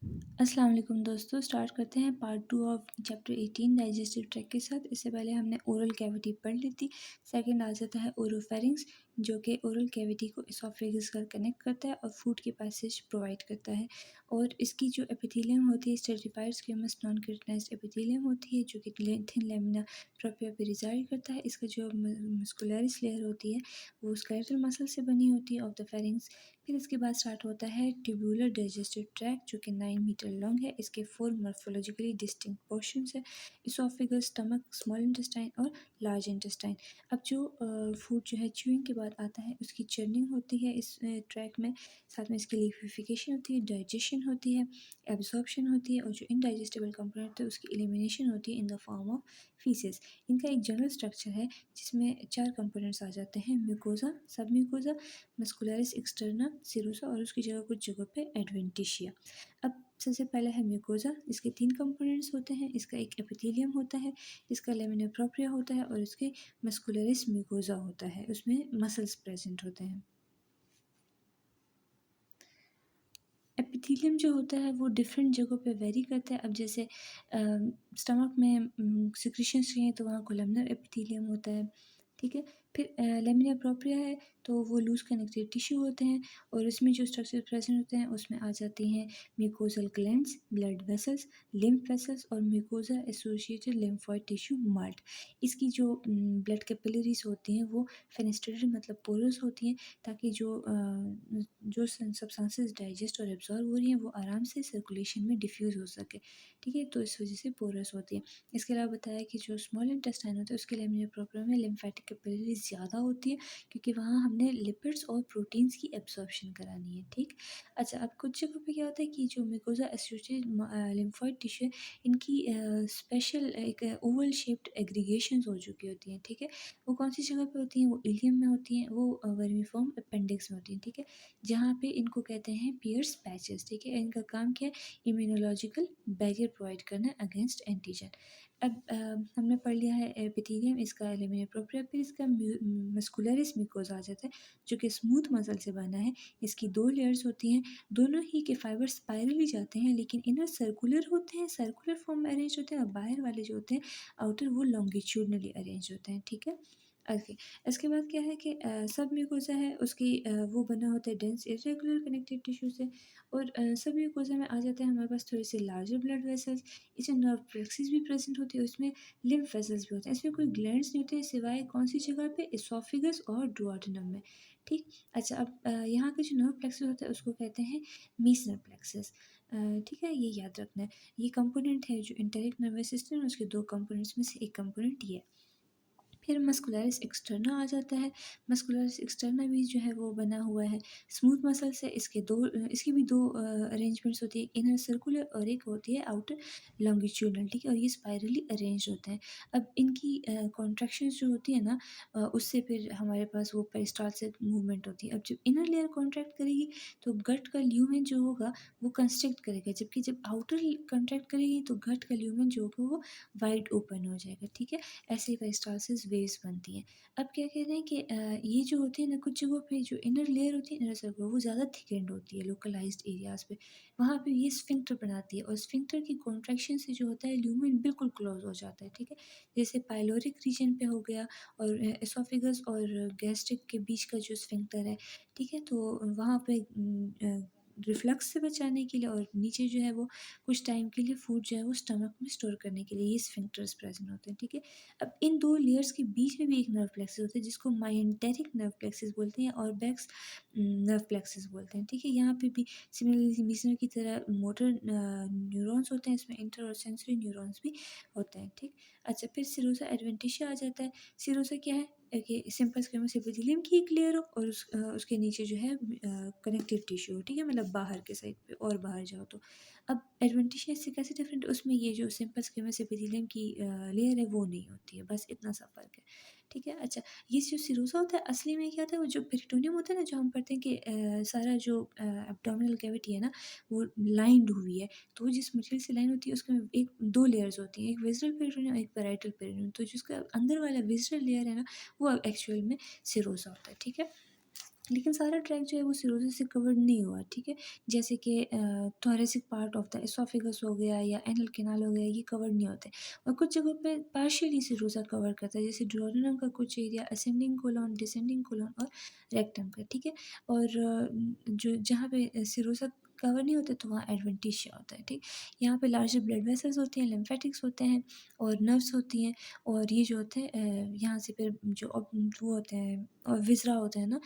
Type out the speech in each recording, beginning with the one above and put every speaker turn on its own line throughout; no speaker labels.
अस्सलाम वालेकुम दोस्तों, स्टार्ट करते हैं part 2 of chapter 18 digestive tract के साथ। इससे पहले हमने ओरल कैविटी पढ़ ली थी। सेकंड आ जाता है ओरोफेरिंक्स, जो कि ओरल कैविटी को इसोफेगस का कनेक्ट करता है और फूड की पैसेज प्रोवाइड करता है। और इसकी जो एपिथेलियम होती है स्ट्रेटिफाइड स्क्वेमस नॉन किराटिनाइज्ड एपिथेलियम होती है, जो कि थिन लैमिना प्रोप्रिया पे रिजाइड करता है। इसका जो मस्कुलरिस लेयर होती है वो स्केलेटल मसल से बनी होती है ऑफ द फेरिंग्स। फिर इसके बाद स्टार्ट होता है ट्यूबुलर डाइजेस्टिव ट्रैक्ट, जो कि 9 मीटर लॉन्ग है। इसके 4 मॉर्फोलॉजिकली डिस्टिंक्ट पोर्शंस है: इसोफेगस, स्टमक, स्मॉल इंटेस्टाइन और लार्ज इंटेस्टाइन। अब जो फूड जो है च्यूइंग के बाद आता है उसकी चर्निंग होती है इस ट्रैक में, साथ में इसकी लिक्विफिकेशन होती है, डाइजेशन होती है, एब्जॉर्प्शन होती है और जो इनडाइजेस्टेबल कंपोनेंट है उसकी एलिमिनेशन होती है in the form of faeces. इनका एक जनरल स्ट्रक्चर है जिसमें 4 कंपोनेंट्स आ जाते हैं: म्यूकोजा, सब म्यूकोजा, मस्कुलरिस एक्सटर्ना, सिरोसा और उसकी जगह कुछ जगह पे एडवेंटिशिया। अब सबसे पहला है म्यूकोजा। इसके 3 कंपोनेंट्स होते हैं। इसका एक एपिथेलियम होता है, इसका लेमिना प्रोप्रिया होता है और इसके मस्कुलरिस म्यूकोजा होता है, उसमें मसल्स प्रेजेंट होते हैं। एपिथेलियम जो होता है वो डिफरेंट जगहों पे वेरी करता है। अब जैसे स्टमक में सिक्रीशंस चाहिए तो वहाँ कोलमनर एपिथेलियम होता है, ठीक है। फिर लेमिना प्रोप्रिया है तो वो लूज कनेक्टिव टिश्यू होते हैं और इसमें जो स्ट्रक्चर प्रेजेंट होते हैं उसमें आ जाती हैं mucosal glands, blood vessels, lymph vessels और mucosa associated lymphoid tissue MALT. इसकी जो ब्लड कैपिलरीज होती हैं वो फेनेस्ट्रेटेड मतलब पोरस होती हैं, ताकि जो सब्सटेंसेस डाइजेस्ट और एब्जॉर्ब हो रही हैं वो आराम से सर्कुलेशन में डिफ्यूज़ हो सके, ठीक है। तो इस वजह से पोरस होती है। इसके अलावा बताया कि जो स्मॉल इंटेस्टाइन होता है उसके लेमिनर प्रोग्राम में लिम्फेटिक कैपिलरीज ज़्यादा होती है, क्योंकि वहाँ हमने लिपिड्स और प्रोटीन्स की एब्जॉर्प्शन करानी है, ठीक। अच्छा, अब कुछ जगह पे क्या होता है कि जो म्यूकोजा एसोसिएटेड लिम्फोइड टिश्यू है, इनकी स्पेशल एक ओवल शेप्ड एग्रीगेशंस हो चुकी होती हैं, ठीक है। वो कौन सी जगह पे होती हैं? वो इलियम में होती हैं, वो वर्मीफॉर्म अपेंडिक्स में होती हैं, ठीक है। जहाँ पे इनको कहते हैं पियर्स पैचेस, ठीक है। इनका काम क्या है? इम्यूनोलॉजिकल बैरियर प्रोवाइड करना अगेंस्ट एंटीजन। अब हमने पढ़ लिया है एपिथेलियम, इसका लेमिना प्रोप्रिया, फिर इसका मस्कुलरिस म्यूकोजा आ जाता है, जो कि स्मूथ मसल से बना है। इसकी 2 लेयर्स होती हैं, दोनों ही के फाइबर स्पाइरली जाते हैं, लेकिन इनर सर्कुलर होते हैं, सर्कुलर फॉर्म में अरेंज होते हैं, और बाहर वाले जो होते हैं आउटर वो लॉन्गिट्यूडनली अरेंज होते हैं, ठीक है। ओके। इसके बाद क्या है कि सब म्यूकोजा है उसकी वो बना होता है डेंस इरेगुलर कनेक्टिव टिश्यू से। और सब म्यूकोजा में आ जाते हैं हमारे पास थोड़े से लार्जर ब्लड वेसल्स। इसमें नर्व प्लेक्सिस भी प्रेजेंट होती है, उसमें लिम्फ वेसल्स भी होते हैं। इसमें कोई ग्लैंड्स नहीं होते हैं सिवाय कौन सी जगह पे? इसोफिगस और डुओडेनम में, ठीक। अच्छा, अब यहाँ के जो नर्व प्लेक्सस होता है उसको कहते हैं मीसनर प्लेक्सस, ठीक है। ये याद रखना है। ये कंपोनेंट है जो इंटेरिक नर्वस सिस्टम है, उसके 2 कंपोनेंट्स में से एक कंपोनेंट ये है। फिर मस्कुलरिस एक्सटर्ना आ जाता है। मस्कुलरिस एक्सटर्ना भी जो है वो बना हुआ है स्मूथ मसल से। इसकी भी 2 अरेंजमेंट्स होती है, एक इनर सर्कुलर और एक होती है आउटर लॉन्गिट्यूडनल, ठीक है। और ये स्पाइरली अरेंज होते हैं। अब इनकी कॉन्ट्रैक्शंस जो होती है ना, उससे फिर हमारे पास वो पेरिस्टालसिस मूवमेंट होती है। अब जब इनर लेयर कॉन्ट्रैक्ट करेगी तो गट का ल्यूमेन जो होगा वो कंस्ट्रिक्ट करेगा, जबकि जब आउटर कॉन्ट्रैक्ट करेगी तो गट का ल्यूमेन जो होगा वो वाइड ओपन हो जाएगा, ठीक है। ऐसे ही पेरिस्टालसिस वेव्स बनती हैं। अब क्या कह रहे हैं कि ये जो होती है ना, कुछ जगहों पे जो इनर लेयर होती है, इनर सर्कल, वो ज़्यादा थिकेंड होती है लोकलाइज्ड एरियाज़ पे। वहाँ पे ये स्फिंक्टर बनाती है और स्फिंक्टर की कॉन्ट्रैक्शन से जो होता है ल्यूमेन बिल्कुल क्लोज हो जाता है, ठीक है। जैसे पाइलोरिक रीजन पे हो गया और एसोफिगस और गैस्ट्रिक के बीच का जो स्फिंक्टर है, ठीक है। तो वहाँ पे रिफ्लक्स से बचाने के लिए और नीचे जो है वो कुछ टाइम के लिए फूड जो है वो स्टमक में स्टोर करने के लिए ये स्फिंक्टर्स प्रेजेंट होते हैं, ठीक है। अब इन 2 लेयर्स के बीच में भी एक नर्व प्लेक्सस होता है जिसको माइंटेरिक नर्व प्लेक्सस बोलते हैं और बेक्स नर्व प्लेक्सस बोलते हैं, ठीक है। यहाँ पे भी सिमिलरली मिसनर की तरह मोटर न्यूरॉन्स होते हैं, इसमें इंटर और सेंसरी न्यूरॉन्स भी होते हैं, ठीक। अच्छा, फिर सिरोसा एडवेंटिशिया आ जाता है। सिरोसा क्या है? कि सिंपल स्क्वेमस एपिथेलियम की एक लेयर हो और उसके नीचे जो है कनेक्टिव टिश्यू हो, ठीक है, मतलब बाहर के साइड पे और बाहर जाओ तो। अब एडवेंटिशिया इससे कैसे डिफरेंट है? उसमें ये जो सिंपल स्क्वेमस एपिथेलियम की लेयर है वो नहीं होती है, बस इतना सा फ़र्क है, ठीक है। अच्छा, ये जो सिरोसा होता है असली में क्या होता है? वो जो पेरिटोनियम होता है ना, जो हम पढ़ते हैं कि सारा जो एब्डोमिनल कैविटी है ना वो लाइन्ड हुई है, तो वो जिस मटेरियल से लाइन होती है उसमें एक 2 लेयर्स होती हैं, एक विज़रल पेरिटोनियम, एक पैराइटल पेरिटोनियम। तो जिसका अंदर वाला विज़रल लेयर है ना वो एक्चुअल में सिरोसा होता है, ठीक है। लेकिन सारा ट्रैक जो है वो सिरोसिस से कवर्ड नहीं हुआ, ठीक है? जैसे कि thoracic part of the oesophagus हो गया या एनल कैनाल हो गया, ये कवर नहीं होते और कुछ जगहों पे पार्शियली सिरोसा कवर करता है, जैसे ड्यूोडेनम का कुछ area, ascending colon, descending colon और रेक्टम का, ठीक है? और जो जहाँ पे सिरोसा कवर नहीं होते तो वहाँ एडवेंटिशिया होता है, ठीक? यहाँ पे लार्जर ब्लड वेसल्स होते हैं, लिम्फेटिक्स होते हैं और नर्व्स होती हैं और ये जो होते हैं यहाँ से फिर जो वो होते हैं और विज़रा होते हैं ना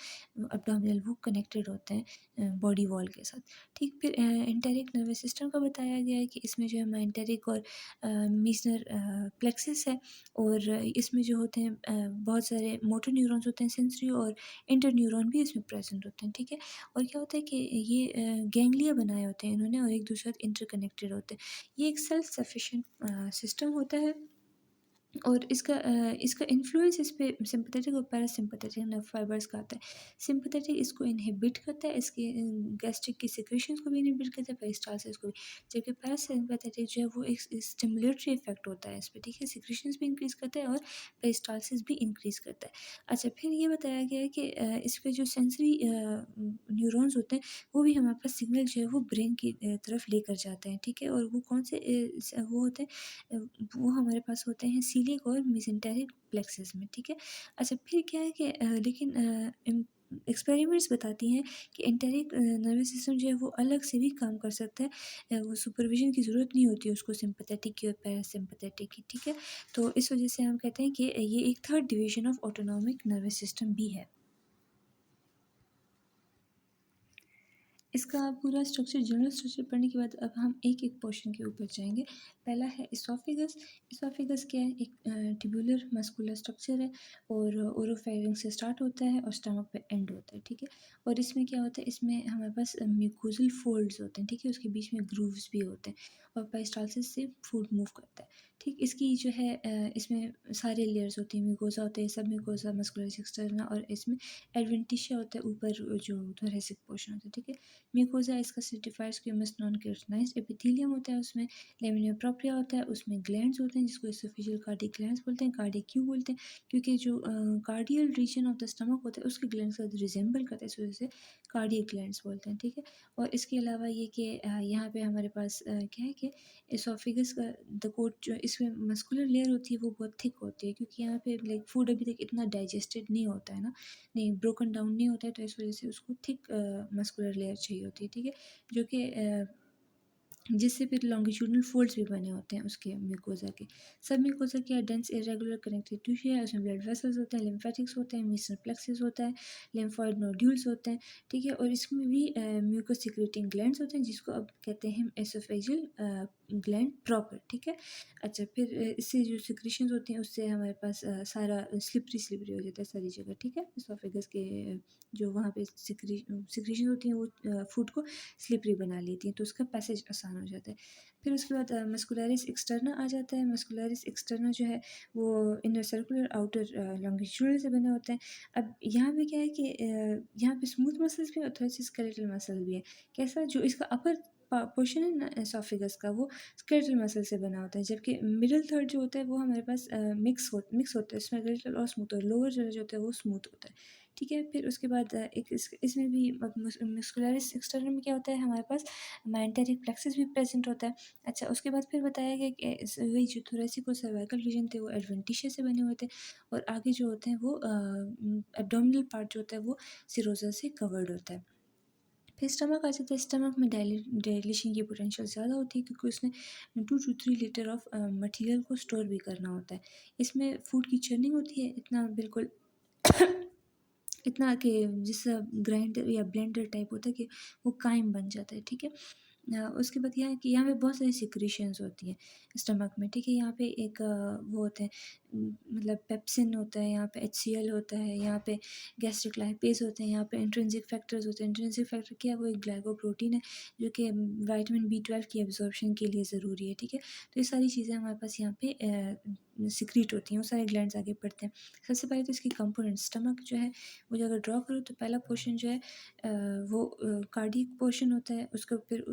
एब्डोमिनल, वो कनेक्टेड होते हैं बॉडी वॉल के साथ, ठीक। फिर एंटेरिक नर्वस सिस्टम का बताया गया है कि इसमें जो है माइंटेरिक और मीसनर प्लेक्सस है और इसमें जो होते हैं बहुत सारे मोटर न्यूरॉन्स होते हैं, सेंसरी और इंटर न्यूरॉन भी इसमें प्रेजेंट होते हैं, ठीक है। और क्या होता है कि ये गैंग्लिया बनाए होते हैं इन्होंने और एक दूसरे साथ इंटरकनेक्टेड होते हैं। ये एक सेल्फ सफिशिएंट सिस्टम होता है और इसका इन्फ्लुएंस इस पे सिम्पैथेटिक और पैरासिम्पैथेटिक नर्व फाइबर्स का आता है। सिम्पैथेटिक इसको इनहिबिट करता है, इसके गैस्ट्रिक की सिक्रीशंस को भी इनहिबिट करता है, पेरिस्टालसिस को भी। जबकि पैरासिम्पैथेटिक जो है वो एक स्टिमुलेटरी इफेक्ट होता है इस पे, ठीक है? सिक्रीशंस भी इंक्रीज़ करता है और पेरिस्टालसिस भी इंक्रीज़ करता है। अच्छा, फिर ये बताया गया है कि इसके जो सेंसरी न्यूरॉन्स होते हैं, वो भी हमारे पास सिग्नल जो है वो ब्रेन की तरफ लेकर जाते हैं, ठीक है? और वो कौन से वो होते हैं वो हमारे पास होते हैं सीलिक और मेसेंटेरिक प्लेक्सस में, ठीक है। अच्छा, फिर क्या है कि लेकिन एक्सपेरिमेंट्स बताती हैं कि एंटेरिक नर्वस सिस्टम जो है वो अलग से भी काम कर सकता है। वो सुपरविजन की ज़रूरत नहीं होती है उसको सिंपैथेटिक की और पैरासिम्पैथेटिक की, ठीक है। तो इस वजह से हम कहते हैं कि ये एक third division of autonomic nervous system भी है। इसका पूरा स्ट्रक्चर, जनरल स्ट्रक्चर पढ़ने के बाद अब हम एक-एक पोर्शन के ऊपर जाएँगे। पहला है एसोफेगस। एसोफेगस क्या है? एक ट्यूबुलर मस्कुलर स्ट्रक्चर है और ओरोफेरिंक्स से स्टार्ट होता है और स्टमक पे एंड होता है, ठीक है? और इसमें क्या होता है? इसमें हमारे पास म्यूकोज़ल फ़ोल्ड्स होते हैं, ठीक है? उसके बीच में ग्रूव्स भी होते हैं और पेरिस्टालसिस से फूड मूव करता है, ठीक? इसकी जो है इसमें सारे लेयर्स होती हैं, म्यूकोज़ा होते हैं, सब म्यूकोज़ा, मस्कुलर एक्सटर्ना और इसमें एडवेंटिशिया होता है ऊपर जो थोरैसिक पोर्शन होता है, ठीक है? म्यूकोज़ा इसका stratified squamous non keratinized epithelium होता है, उसमें लैमिनिया प्रोप्रिया होता है, उसमें ग्लैंड्स होते हैं जिसको एसोफेजियल कार्डिक ग्लैंड्स बोलते हैं, कार्डिक क्यों बोलते हैं? क्योंकि जो कार्डियल रीजन ऑफ द स्टमक होता है उसके ग्लैंड्स का रिजेंबल करता है, इस वजह से कार्डियक ग्लैंड्स बोलते हैं, ठीक है। और इसके अलावा ये कि यहाँ पे हमारे पास क्या है कि एसोफेगस का द कोट जो इसमें मस्कुलर लेयर होती है वो बहुत थिक होती है, क्योंकि यहाँ पे लाइक फूड अभी तक इतना डाइजेस्टेड नहीं होता है ना, नहीं ब्रोकन डाउन नहीं होता है, तो इस वजह से उसको थिक मस्कुलर लेयर चाहिए होती है, ठीक है? जो कि जिससे फिर लॉन्गिट्यूडनल फोल्ड्स भी बने होते हैं उसके म्यूकोज़ा के। सब म्यूकोज़ा क्या डेंस इर्रेगुलर कनेक्टिव टिश्यू है, उसमें ब्लड वेसल्स होते हैं, लिम्फेटिक्स होते हैं, मीसेंस प्लेक्सस होता है, लिम्फोइड नोड्यूल्स होते हैं, ठीक है? और इसमें भी म्यूकस सिक्रेटिंग ग्लैंड्स होते हैं जिसको अब कहते हैं हम एसोफेजियल ग्लैंड प्रॉपर, ठीक है? अच्छा, फिर इससे जो सिक्रीशंस होती हैं उससे हमारे पास सारा स्लिपरी हो जाता है सारी जगह, ठीक है? एसोफेगस के जो वहाँ पे सिक्रीशन होती हैं वो फूड को स्लिपरी बना लेती हैं, तो उसका पैसेज आसान हो जाता है। फिर उसके बाद मस्कुलरिस एक्सटर्ना आ जाता है। मस्कुलरिस एक्सटर्ना जो है वो इनर सर्कुलर आउटर लॉन्गिट्यूडनल से बने होते हैं। अब यहाँ पे क्या है कि यहाँ पे स्मूथ मसल्स भी और थोड़े से स्केलेटल मसल भी है। कैसा? जो इसका अपर पोर्शन है ना एसोफेगस का, वो स्केलेटल मसल से बना होता है, जबकि मिडिल थर्ड जो होता है वो हमारे पास मिक्स होता है, स्केलेटल और स्मूथ, और लोअर जो होता है वो स्मूथ होता है, ठीक है। फिर उसके बाद एक इसमें भी मस्कुलरिस एक्सटर्नल में क्या होता है हमारे पास माइंटेरिक प्लेक्सस भी प्रेजेंट होता है। अच्छा, उसके बाद फिर बताया गया कि वही जो थोरेसिक और सर्वाइकल रीजन थे वो एडवेंटिशिया से बने हुए थे और आगे जो होते हैं वो एब्डोमिनल पार्ट जो होता है वो सिरोजा से कवर्ड होता है। फिर स्टमक आ जाता है। स्टमक में डाइलेशन की पोटेंशियल ज़्यादा होती है क्योंकि उसने 2 to 3 लीटर ऑफ मटेरियल को स्टोर भी करना होता है। इसमें फूड की चर्निंग होती है, इतना बिल्कुल इतना कि जिससे ग्राइंडर या ब्लेंडर टाइप होता है कि वो कायम बन जाता है, ठीक है। उसके बाद यह है कि यहाँ पे बहुत सारी सिक्रीशंस होती हैं स्टमक में, ठीक है। यहाँ पे एक वो होते हैं मतलब पेप्सिन होता है, यहाँ पे HCl होता है, यहाँ पे गैस्ट्रिक लाइपेज होते हैं, यहाँ पे इंट्रिंसिक फैक्टर्स होते हैं। इंट्रिंसिक फैक्टर क्या है? वो एक ग्लाइकोप्रोटीन है जो कि विटामिन B12 की एब्जॉर्प्शन के लिए ज़रूरी है, ठीक है। तो ये सारी चीज़ें हमारे पास यहाँ पे सिक्रीट होती हैं, वो सारे ग्लैंड्स आगे बढ़ते हैं। सबसे पहले तो इसकी कंपोनेंट स्टमक जो है वो जो अगर ड्रॉ करो तो पहला पोर्शन जो है वो कार्डियक पोर्शन होता है, उसके फिर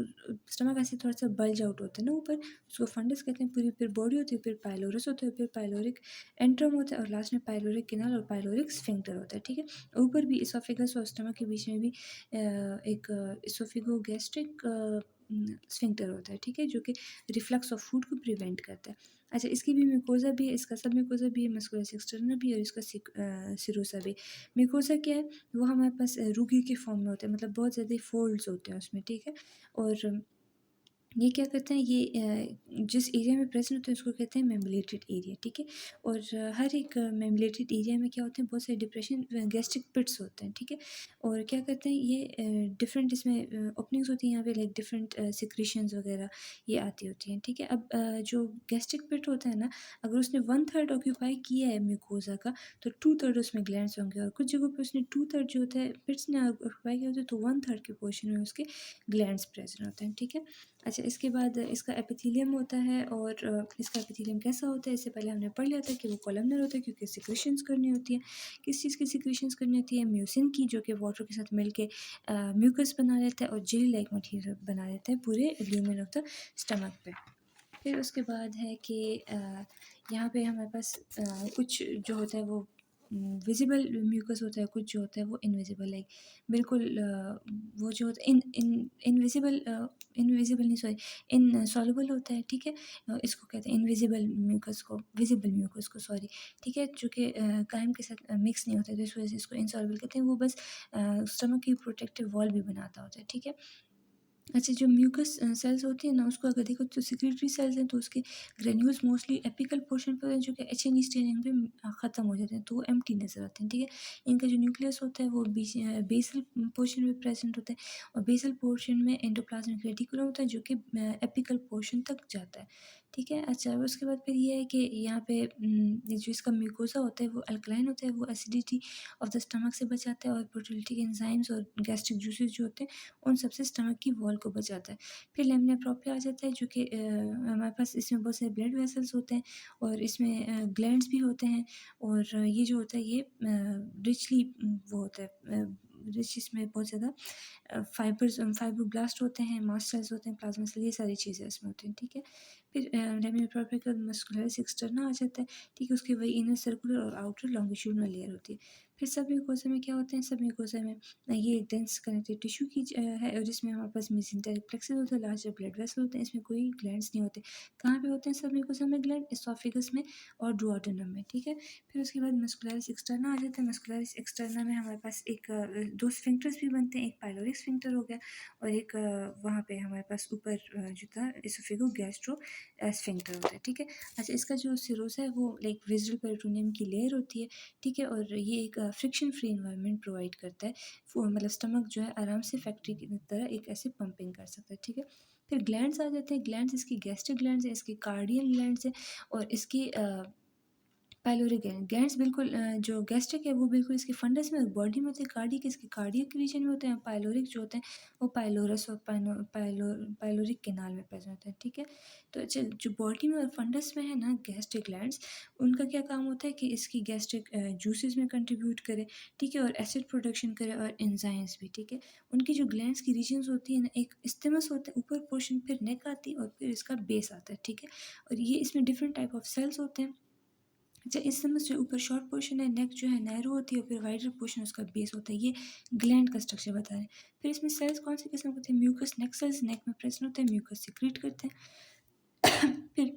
स्टमक ऐसे थोड़ा सा बल्ज आउट होता है ना ऊपर, उसको फंडस कहते हैं। पूरी फिर बॉडी होती है, फिर पाइलोरस होता है, फिर पाइलोरिक एंट्रम होता है और लास्ट में पाइलोरिक कैनाल और पाइलोरिक स्फिंक्टर होता है, ठीक है। ऊपर भी इसोफेगस और स्टमक के बीच में भी एक इसोफिगो गैस्ट्रिक स्फिंक्टर होता है, ठीक है, जो कि रिफ्लक्स ऑफ फूड को प्रिवेंट करता है। अच्छा, इसकी भी म्यूकोज़ा भी है, इसका सब म्यूकोज़ा भी है, मस्कुलस एक्सटर्नल भी है और इसका सिरोसा भी। म्यूकोज़ा क्या है, वो हमारे पास रुगी के फॉर्म में होता है, मतलब बहुत ज़्यादा फ़ोल्ड्स होते हैं उसमें, ठीक है। और ये क्या करते हैं, ये जिस एरिया में प्रेज़ेंट होते हैं उसको कहते हैं मेम्बुलेटेड एरिया, ठीक है। और हर एक मेम्बुलेटेड एरिया में क्या होते हैं, बहुत सारे डिप्रेशन गैस्ट्रिक पिट्स होते हैं, ठीक है। और क्या करते हैं, ये डिफरेंट इसमें ओपनिंग्स होती हैं यहाँ पे, लाइक डिफरेंट सिक्रीशंस वगैरह ये आती होती हैं, ठीक है। अब जो गैस्ट्रिक पिट होता है ना, अगर उसने 1/3 ऑक्यूपाई किया है म्यूकोज़ा का, तो 2/3 उसमें ग्लैंड्स होंगे। और कुछ जगहों पे उसने 2/3 जो होता है पिट्स ने ऑक्यूपाई किया होता है, तो 1/3 के पोर्शन में उसके ग्लैंड्स प्रेज़ेंट होते हैं, ठीक है। अच्छा, इसके बाद इसका एपिथेलियम होता है। और इसका एपिथेलियम कैसा होता है, इससे पहले हमने पढ़ लिया था कि वो कॉलमनर होता है, क्योंकि सिक्रीशंस करनी होती है। किस चीज़ की सिक्रीशंस करनी होती है, म्यूसिन की, जो कि वाटर के साथ मिलके म्यूकस बना लेता है और जेल लाइक मटेरियल बना लेता है पूरे ल्यूमेन ऑफ द स्टमक पे। फिर उसके बाद है कि यहाँ पे हमारे पास कुछ जो होता है वो विजिबल म्यूकस होता है, कुछ जो होता है वो इनविजिबल, लाइक बिल्कुल वो जो होता है इनविजिबल नहीं, सॉरी, इनसॉल्युबल होता है, ठीक है। इसको कहते हैं इनविजिबल म्यूकस को, विजिबल म्यूकस को, सॉरी, ठीक है, जो कि कायम के साथ मिक्स नहीं होता है, तो इस वजह से इसको इनसॉल्युबल कहते हैं। वो बस स्टमक की प्रोटेक्टिव वॉल भी बनाता होता है, ठीक है। अच्छा, जो म्यूकस सेल्स होती हैं ना, उसको अगर देखो तो सिक्रेटरी सेल्स हैं, तो उसके ग्रेन्यूल्स मोस्टली एपिकल पोर्शन पर हैं, जो कि एच.एन.ई. स्टेनिंग पे ख़त्म हो जाते हैं, तो वो एम्प्टी नज़र आते हैं, ठीक है। इनका जो न्यूक्लियस होता है वो बीच बेसल पोर्शन में प्रेजेंट होता है, और बेसल पोर्शन में एंडोप्लाज्मिक रेटिकुलम होता है, जो कि एपिकल पोर्शन तक जाता है, ठीक है। अच्छा, उसके बाद फिर ये है कि यहाँ पे ये जो इसका म्यूकोसा होता है वो अल्कलाइन होता है, वो एसिडिटी ऑफ द स्टमक से बचाता है, और प्रोटीलिटिक एंजाइम्स और गैस्ट्रिक जूसेस जो होते हैं उन सबसे स्टमक की वॉल को बचाता है। फिर लैमिना प्रोप्रिया आ जाता है, जो कि हमारे पास इसमें बहुत सारे ब्लड वेसल्स होते हैं, और इसमें ग्लैंड्स भी होते हैं। और ये जो होता है ये रिचली वो होता है रिच, इसमें बहुत ज़्यादा फाइब्रोब्लास्ट होते हैं, मास्ट सेल्स होते हैं, प्लाज्मा सेल, ये सारी चीज़ें इसमें होती हैं, ठीक है। फिर लैमिना प्रोप्रिया का मस्कुलरिस एक्सटर्ना आ जाता है, ठीक है। उसके वही इनर सर्कुलर और आउटर लॉन्गिट्यूडिनल लेयर होती है। फिर सब म्यूकोसा में क्या होते हैं, सब म्यूकोसा में ये एक डेंस कनेक्टिव टिश्यू की है, और जिसमें हमारे पास मेसेंटेरिक प्लेक्सस होता है, लार्ज ब्लड वेसल होते हैं, इसमें कोई ग्लैंड्स नहीं होते। कहाँ पे होते हैं सब म्यूकोसा में ग्लैंड, एसोफेगस में और डुओडेनम में, ठीक है। फिर उसके बाद मस्कुलरिस एक्सटर्ना आ जाता है। मस्कुलरिस एक्सटर्ना में हमारे पास एक दो स्फिंक्टर्स भी बनते हैं, एक पाइलोरिक स्फिंक्टर हो गया, और एक वहाँ पे हमारे पास ऊपर जो था एसोफेगो गैस्ट्रो स्फिंक्टर होता है, ठीक है। अच्छा, इसका जो सिरोसा है वो लाइक विज़रल पेरिटोनियम की लेयर होती है, ठीक है। और ये एक फ्रिक्शन फ्री इन्वायरमेंट प्रोवाइड करता है, मतलब स्टमक जो है आराम से फैक्ट्री की तरह एक ऐसे पंपिंग कर सकता है, ठीक है। फिर ग्लैंड्स आ जाते हैं। ग्लैंड्स इसकी गैस्ट्रिक ग्लैंड्स है, इसकी कार्डियल ग्लैंड्स है, और इसकी पाइलोरिक ग्लैंड्स बिल्कुल जो गैस्ट्रिक है वो बिल्कुल इसके फंडस में बॉडी में होते हैं, कार्डियक इसके कार्डियक रीजन में होते हैं, पाइलोरिक जो होते हैं वो पाइलोरस और पाइलोरिक केनाल में प्रेजेंट होते हैं, ठीक है। तो अच्छा, जो बॉडी में और फंडस में है ना गैस्ट्रिक ग्लैंड्स, उनका क्या काम होता है कि इसकी गैस्ट्रिक जूसेस में कंट्रीब्यूट करे, ठीक है, और एसिड प्रोडक्शन करे और एंजाइम्स भी, ठीक है। उनकी जो ग्लैंड्स की रीजन्स होती है ना, एक स्टेमस होता है ऊपर पोर्शन, फिर नेक आती है, और फिर इसका बेस आता है, ठीक है। और ये इसमें डिफरेंट टाइप ऑफ सेल्स होते हैं। अच्छा, इस समय जो ऊपर शॉर्ट पोर्शन है, नेक जो है नैरो होती है, और फिर वाइडर पोर्शन उसका बेस होता है। ये ग्लैंड का स्ट्रक्चर बता रहे हैं। फिर इसमें सेल्स कौन से किस्म के होते हैं, म्यूकस नेक सेल्स, नेक में प्रेजेंट होते हैं, म्यूकस सिक्रीट करते हैं। फिर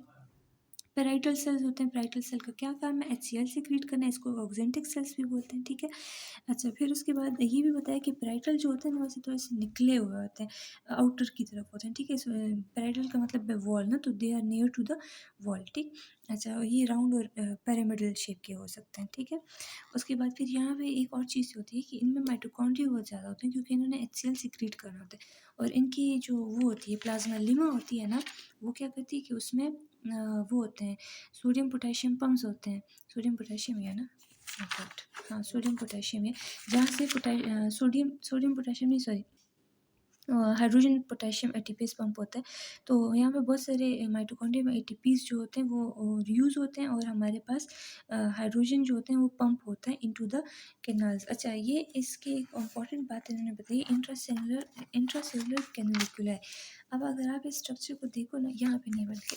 पेराइटल सेल्स होते हैं। पेराइटल सेल का क्या काम है, एचसीएल सिक्रीट करना है, इसको ऑक्जेंटिक सेल्स भी बोलते हैं, ठीक है। अच्छा, फिर उसके बाद ये भी बताया कि पेराइटल जो होते हैं ना, वैसे थोड़े से निकले हुए होते हैं, आउटर की तरफ होते हैं, ठीक है। पेराइटल का मतलब है वॉल ना, तो they are near to the wall, ठीक। अच्छा, ये राउंड और पिरामिडल शेप के हो सकते हैं, ठीक है। उसके बाद फिर यहाँ पे एक और चीज़ होती है कि इनमें माइटोकॉन्ड्रिया बहुत ज़्यादा होते हैं, क्योंकि इन्होंने एचसीएल सिक्रीट करना होता है। और इनकी जो वो होती है प्लाज्मा लिमा होती है ना, वो क्या करती है कि उसमें वो होते हैं सोडियम पोटेशियम पम्प्स होते हैं। सोडियम पोटेशियम ही है ना, बट हाँ सोडियम पोटेशियम है, जहाँ से सोडियम सोडियम पोटेशियम नहीं, सॉरी, हाइड्रोजन पोटेशियम एटीपीज़ पंप होता है। तो यहाँ पे बहुत सारे माइटोकॉन्ड्रिया में एटीपीज़ जो होते हैं वो यूज़ होते हैं और हमारे पास हाइड्रोजन जो होते हैं वो पंप होता है इनटू द कैनाल्स। अच्छा, ये इसकी एक इम्पॉर्टेंट बात इन्होंने बताई, इंट्रासेलुलर कैनालिक्यूला है। अब अगर आप इस स्ट्रक्चर को देखो ना, यहाँ पे नहीं बल्कि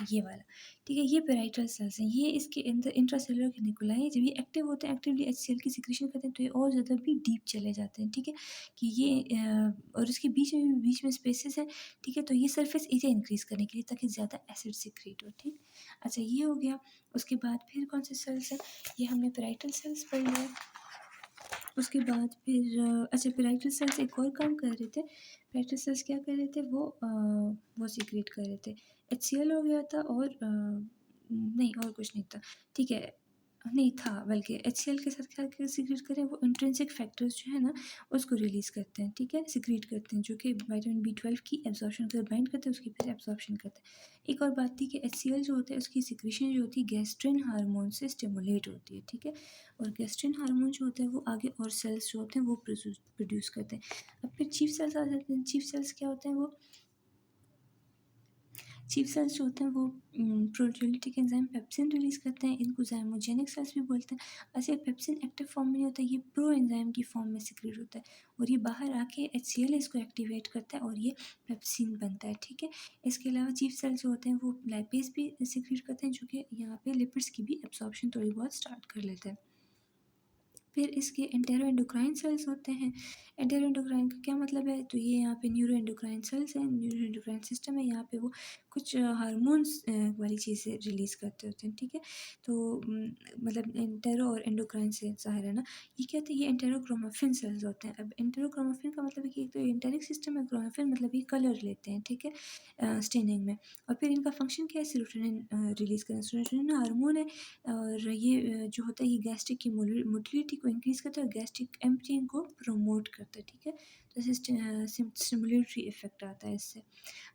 ये वाला, ठीक है, ये पेराइटल सेल्स हैं, ये इसके अंदर इंट्रासेलुलर कैनिकुला है। जब ये एक्टिव होते हैं, एक्टिवली एचसीएल की सिक्रीशन करते हैं, तो ये और ज़्यादा भी डीप चले जाते हैं, ठीक है, कि ये और इसके बीच में स्पेसेस हैं, ठीक है, तो ये सरफेस एरिया इंक्रीज़ करने के लिए, ताकि ज़्यादा एसिड सिक्रीट हो, ठीक। अच्छा, ये हो गया। उसके बाद फिर कौन से सेल्स हैं, ये हमने पेराइटल सेल्स पढ़ लिया। उसके बाद फिर अच्छा, पेराइटल सेल्स एक और काम कर रहे थे। पेराइटल सेल्स क्या कर रहे थे, वो सीक्रेट कर रहे थे। एचसीएल हो गया था, और नहीं, और कुछ नहीं था, ठीक है, नहीं था, बल्कि एचसीएल के साथ क्या क्या सीक्रेट करें, वो इंट्रिंसिक फैक्टर्स जो है ना, उसको रिलीज़ करते हैं, ठीक है, सीक्रेट करते हैं, जो कि विटामिन बी 12 की एब्जॉर्प्शन कर बाइंड करते हैं, उसकी फिर एब्जॉर्प्शन करते हैं। एक और बात थी कि एचसीएल जो होता है, उसकी सिक्रीशन जो होती है गैस्ट्रिन हार्मोन से स्टिमुलेट होती है, ठीक है, और गैस्ट्रिन हार्मोन जो होता है वो आगे और सेल्स जो होते हैं वो प्रोड्यूस करते हैं। अब फिर चीफ सेल्स आ जाते हैं। चीफ सेल्स क्या होते हैं, वो चीफ सेल्स जो होते हैं वो प्रोटियोलिटिक एंजाइम पेप्सिन रिलीज़ करते हैं, इनको ज़ाइमोजेनिक सेल्स भी बोलते हैं। ऐसे पेप्सिन एक्टिव फॉर्म में नहीं होता, ये प्रो एंजाइम की फॉर्म में सिक्रेट होता है, और ये बाहर आके एचसीएल इसको एक्टिवेट करता है और ये पेप्सिन बनता है, ठीक है। इसके अलावा चीफ सेल्स जो होते हैं वो लाइपेज भी सिक्रेट करते हैं, जो कि यहाँ पे लिपिड्स की भी एब्जॉर्प्शन थोड़ी बहुत स्टार्ट कर लेते हैं। फिर इसके एंटेरो एंडोक्राइन सेल्स होते हैं। एंटेरो एंडोक्राइन का क्या मतलब है, तो ये यहाँ पे न्यूरो एंडोक्राइन सेल्स हैं, न्यूरो एंडोक्राइन सिस्टम है, यहाँ पे वो कुछ हार्मोन्स वाली चीज़ें रिलीज़ करते होते हैं, ठीक है। तो मतलब एंटेरो और एंडोक्राइन से ज़ाहिर है ना, ये क्या होते हैं, ये एंटेरोक्रोमाफिन सेल्स होते हैं। अब एंटेरोक्रोमाफिन का मतलब है कि एक तो एंटेरिक सिस्टम है, क्रोमाफिन मतलब ये कलर लेते हैं, ठीक है, स्टेनिंग में। और फिर इनका फंक्शन क्या है, सेरोटोनिन रिलीज़ करना। सेरोटोनिन हार्मोन है, और ये जो होता है, ये गैस्ट्रिक की मोटिलिटी को इंक्रीज़ करता है और गैस्ट्रिक एम्पटिंग को प्रमोट करता है, ठीक है। तो ऐसे स्टिमुलेटरी इफेक्ट आता है इससे।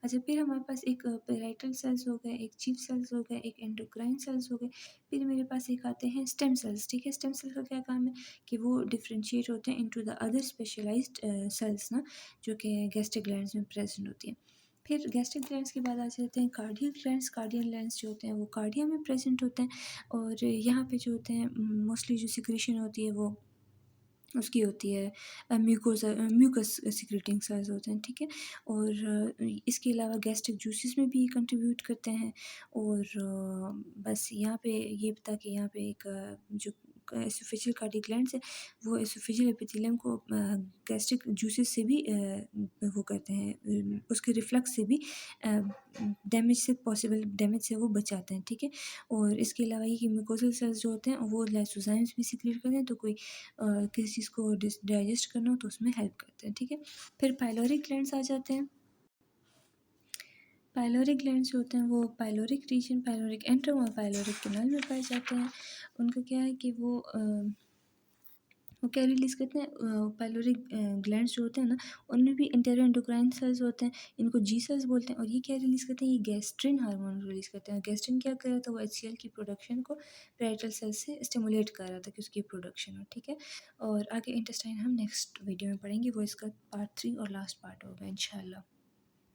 अच्छा, फिर हमारे पास एक पेराइटल सेल्स हो गए, एक चीफ सेल्स हो गए, एक एंडोक्राइन सेल्स हो गए। फिर मेरे पास एक आते हैं स्टेम सेल्स, ठीक है। स्टेम सेल का क्या काम है, कि वो डिफ्रेंशिएट होते हैं into the other specialized cells ना, जो कि गैस्ट्रिक ग्लैंड्स में प्रेजेंट होती हैं। फिर गैस्ट्रिक ग्लैंड्स के बाद आ जाते हैं कार्डियल ग्लैंड्स। कार्डियल ग्लैंड्स जो होते हैं वो कार्डिया में प्रेजेंट होते हैं, और यहाँ पे जो होते हैं मोस्टली जो सिक्रीशन होती है वो उसकी होती है म्यूकस सिक्रेटिंग सेल्स होते हैं, ठीक है। और इसके अलावा गैस्ट्रिक जूसेस में भी कंट्रीब्यूट करते हैं। और बस यहाँ पे ये बता कि यहाँ पे एक जो एसोफेजियल कार्डिक ग्लैंड्स है, वो एसोफेजियल एपिथेलियम को गैस्ट्रिक जूसेस से भी वो करते हैं, उसके रिफ्लक्स से भी डैमेज से, पॉसिबल डैमेज से वो बचाते हैं, ठीक है। और इसके अलावा ये कि म्यूकोजल सेल्स जो होते हैं वो लाइसोजाइम्स भी सिक्रेट करते हैं, तो कोई किसी चीज़ को डाइजेस्ट करना हो तो उसमें हेल्प करते हैं, ठीक है। फिर पाइलोरिक ग्लैंड्स आ जाते हैं। पाइलोरिक ग्लैंड्स होते हैं वो पाइलोरिक रीजन, पाइलोरिक एंट्रम और पाइलोरिक कैनाल में पाए जाते हैं। उनका क्या है कि वो क्या रिलीज़ करते हैं, पाइलोरिक ग्लैंड्स जो होते हैं ना, उनमें भी इंटेरो एंडोक्राइन सेल्स होते हैं, इनको जी सेल्स बोलते हैं। और ये क्या रिलीज़ करते हैं, ये गैस्ट्रिन हार्मोन रिलीज़ करते हैं। गैस्ट्रिन क्या कर रहा था, वो एचसीएल की प्रोडक्शन को पेराइटल सेल्स से स्टिमुलेट कर रहा था कि उसकी प्रोडक्शन हो, ठीक है। और आगे इंटेस्टाइन हम नेक्स्ट वीडियो में पढ़ेंगे, वो इसका पार्ट 3 और लास्ट पार्ट होगा इंशाल्लाह।